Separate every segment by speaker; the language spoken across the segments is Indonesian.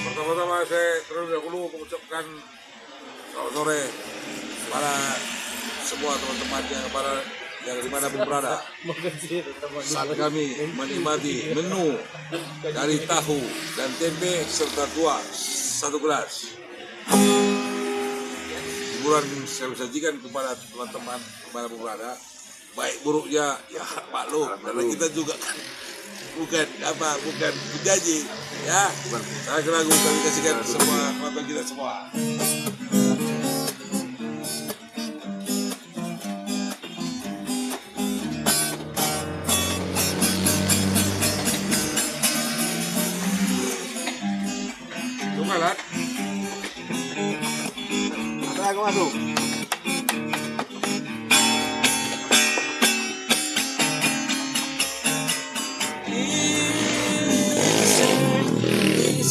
Speaker 1: Pertama-tama saya terlebih dahulu mengucapkan selamat sore para semua teman-teman yang dimanapun berada. Saat kami menikmati menu dari tahu dan tempe serta kuah 1 gelas. Hiburan saya sajikan kepada teman-teman dimanapun berada. Baik buruknya ya maklum, karena kita juga kan bukan penjanji ya. Saya keragu kami kasihkan semua mata kita semua. Lumayan.
Speaker 2: Aku masuk.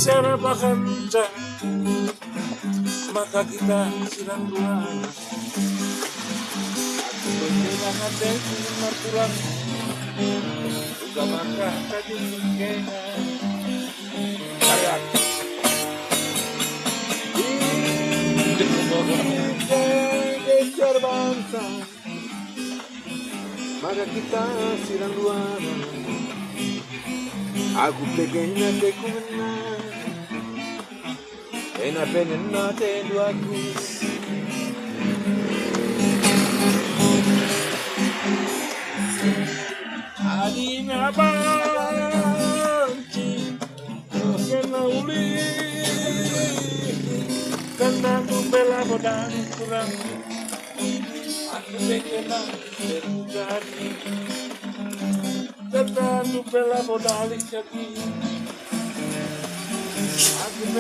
Speaker 1: Bicara kencang, maka kita silang dua. Aku berkelangan dengan martulan, juga maka tadi kena kayak.
Speaker 2: Kejar bangsa, maka kita silang dua. Aku pequeña te kumena, pena te duaku.
Speaker 1: Adina banci, kena uli, kena bela bodan kurang. Aku kena terjadi. Tentando pela modali aqui, a que